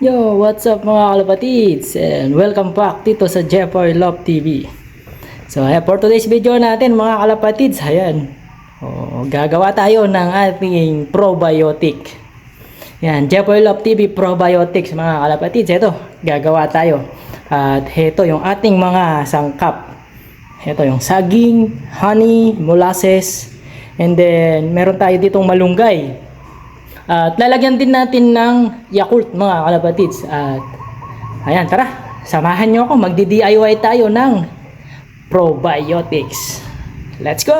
Yo, what's up mga kalapatids? And welcome back dito sa Jeffoy Love TV. So, for today's video natin mga kalapatids, ayan. Gagawa tayo ng ating probiotic. Yan, Jeffoy Love TV Probiotics mga kalapatids. Ito, gagawa tayo. At ito yung ating mga sangkap. Ito yung saging, honey, molasses, and then meron tayo ditong malunggay. At lalagyan din natin ng Yakult mga kalapatids. At ayan, tara, samahan nyo ako, magdi-DIY tayo ng probiotics. Let's go!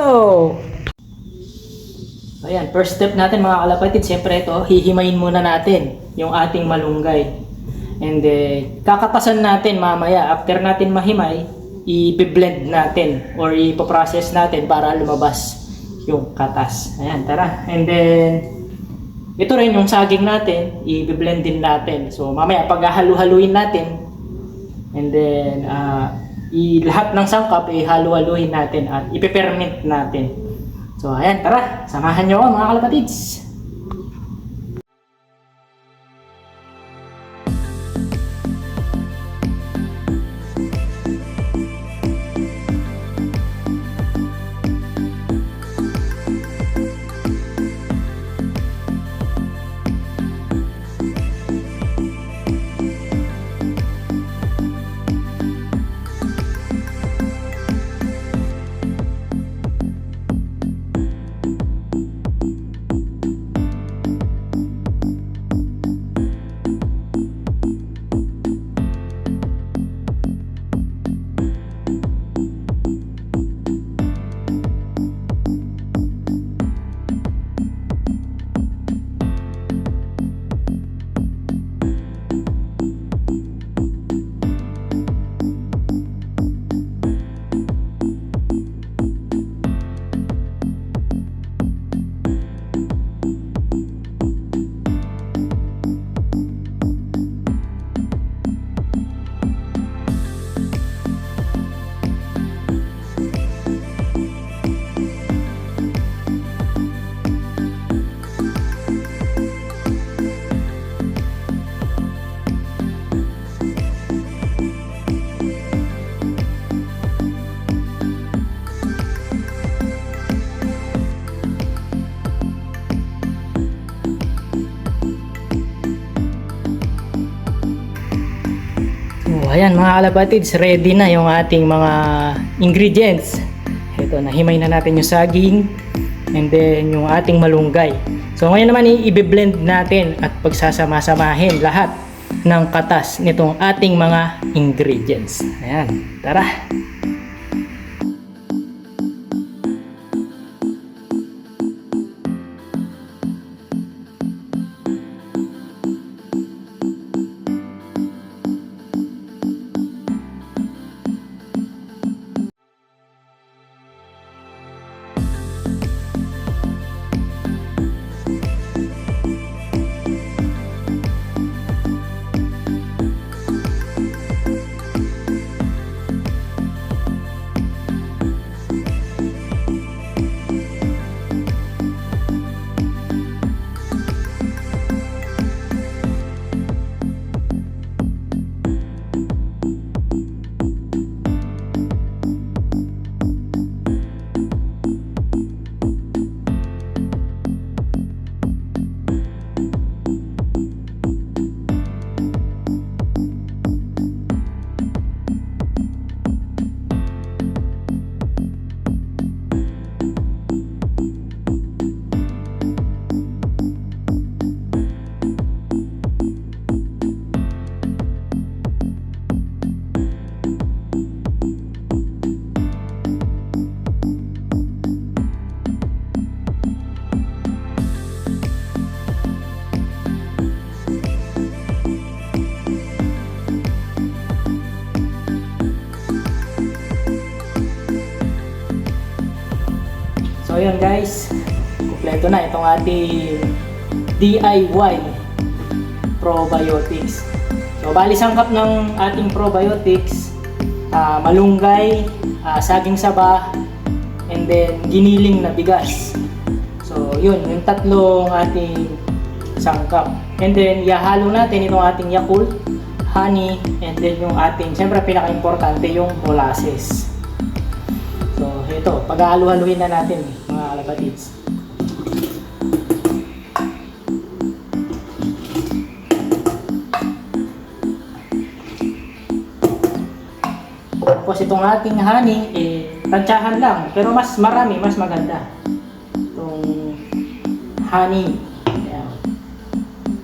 Ayan, first step natin mga kalapatids, siyempre ito, hihimayin muna natin yung ating malunggay. And then, kakatasan natin mamaya, after natin mahimay, i-blend natin or i-process natin para lumabas yung katas. Ayan, tara. And then, ito rin yung saging natin, i-blend din natin. So mamaya pag halu-haluin natin, and then lahat ng sangkap halu-haluin natin at ipe-ferment natin. So ayan, tara, samahan nyo ako mga kalapatids. Ayan mga kalapatids, ready na yung ating mga ingredients. Ito, nahimay na natin yung saging and then yung ating malunggay. So ngayon naman i-blend natin at pagsasama-samahin lahat ng katas nitong ating mga ingredients. Ayan, tara! So yun guys, kumpleto na itong ating DIY probiotics. So bali sangkap ng ating probiotics, malunggay, saging saba, and then giniling na bigas. So yun, yung tatlong ating sangkap. And then, ihahalo natin itong ating Yakult, honey, and then yung ating, siyempre pinaka-importante yung molasses. So, ito, pag-halo-haluin na natin mga kalapatids. Tapos itong ating honey, tansyahan lang, pero mas marami, mas maganda. Itong honey, ayan,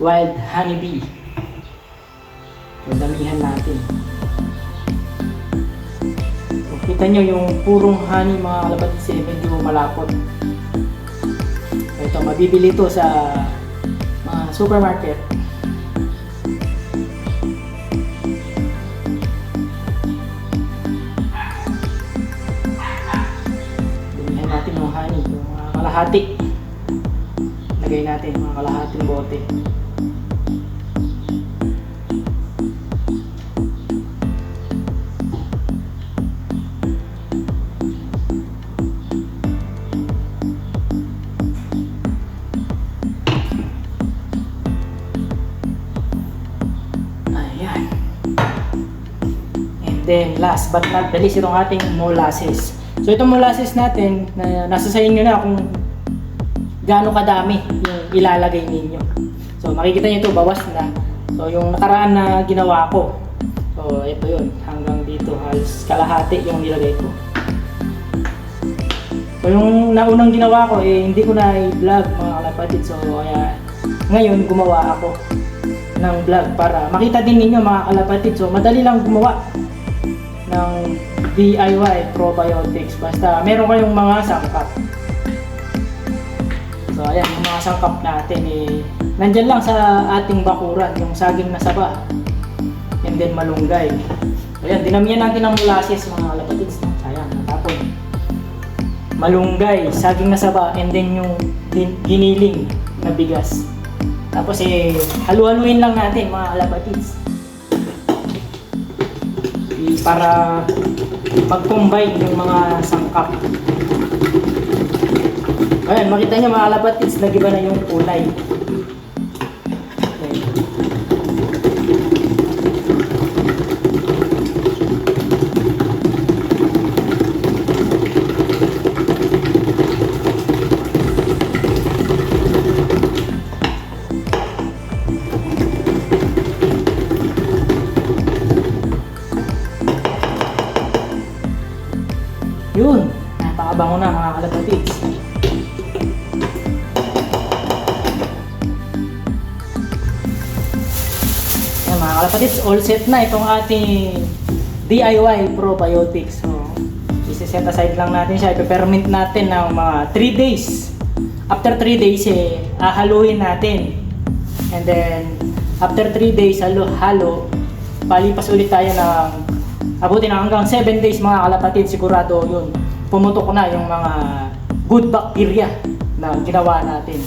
wild honeybee. Damihan natin. So, kita nyo yung purong honey mga kalapatids, medyo malapot. So, ito, mabibili ito sa mga supermarket. Damihan natin yung honey, yung mga kalahati. Lagay natin mga kalahating bote. Then last but not the least, itong ating molasses. So itong molasses natin, nasa sa inyo na kung gaano kadami yung ilalagay ninyo. So makikita nyo ito, bawas na. So yung nakaraan na ginawa ko, so ito yun, hanggang dito, halos kalahati yung nilagay ko. So yung naunang ginawa ko, hindi ko na i-vlog mga kalapatid. So kaya ngayon gumawa ako ng vlog para makita din ninyo mga kalapatid. So madali lang gumawa ng DIY probiotics, basta meron kayong mga sangkap. So ayan, yung mga sangkap natin nandyan lang sa ating bakuran, yung saging na saba and then malunggay. So ayan, dinamihan natin ng molasses mga kalapatids. Ayan, natapon. Malunggay, saging na saba, and then yung giniling na bigas. Tapos halu-haluin lang natin mga kalapatids para mag-combine yung mga sangkap. Ayan, makita nyo mga kalapatids, nag-iba na yung kulay. Okay. Yun, napakabango na mga kalapatids. Yan mga kalapatids, all set na itong ating DIY probiotics. So, isi-set aside lang natin siya, ipe-ferment natin ng mga 3 days. After 3 days, haluin natin. And then, after 3 days, halo, palipas ulit tayo ng abutin na hanggang 7 days mga kalapatid, sigurado yun, pumutok na yung mga good bacteria na ginawa natin.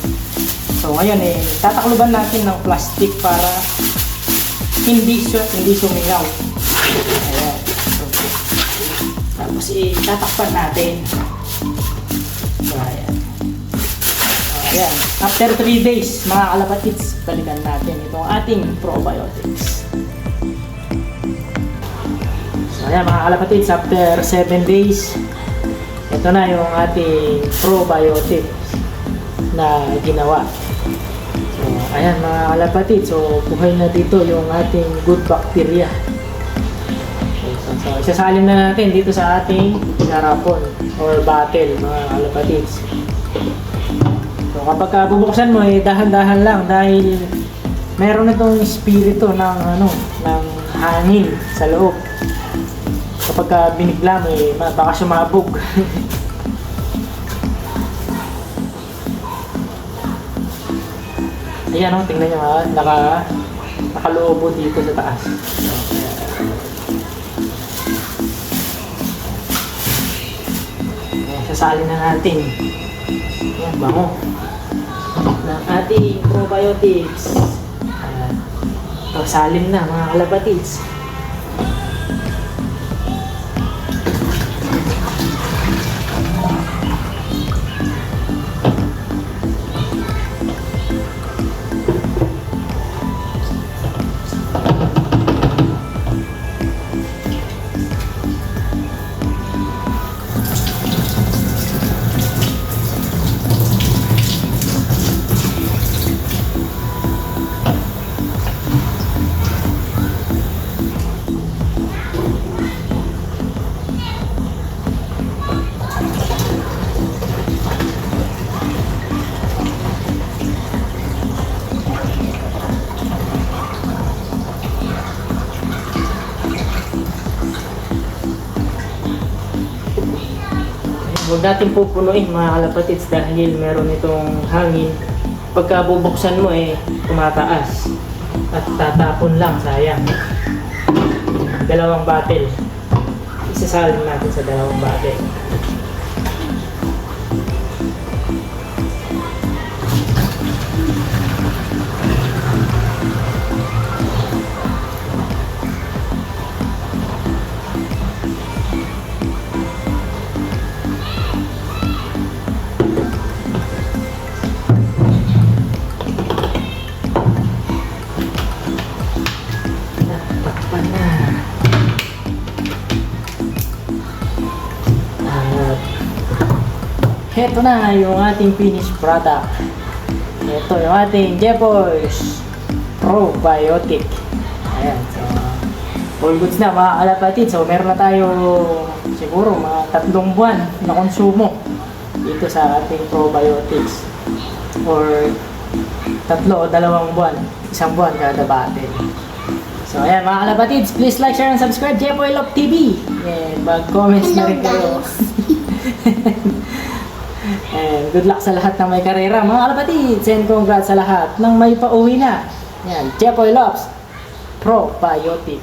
So ngayon tatakluban natin ng plastic para hindi sumingaw. Ayan. So, tapos tatakpan natin. So ayan. Ayan. After 3 days mga kalapatids, balikan natin itong ating probiotics. Ayan mga kalapatids, after 7 days, ito na yung ating probiotic na ginawa. So, ayan mga kalapatids, so buhay na dito yung ating good bacteria. So isasalin na natin dito sa ating garapon or bottle mga kalapatids. So kapag bubuksan mo, dahan-dahan lang dahil meron itong espiritu ng ng hangin sa loob. Kapag binigla mo, baka sumabog. Ayan tingnan nyo nakaloobo dito sa taas. Sasalin na natin. Ayan, bango ng ating probiotics. Salin na mga kalapatids. huwag natin pupunuin mga kalapatids dahil meron itong hangin. Pagka bubuksan mo tumataas at tatapon lang, sayang. Dalawang bottle. Isasalin natin sa dalawang bottle. Takpan na. At heto na yung ating finished product. Ito yung ating Jepoy's Probiotic. Ayan, so all goods na mga kalapatid. So meron na tayo siguro mga 3 buwan na konsumo dito sa ating probiotics, or 3 o 2 buwan, 1 buwan kada bottle. So ayan mga kalapatids, please like, share, and subscribe Jepoy Love TV. And mag-comments na rin kayo. And good luck sa lahat ng may karera mga kalapatids, and congrats sa lahat ng may pauwi na. Yan, Jepoy Loves Probiotic.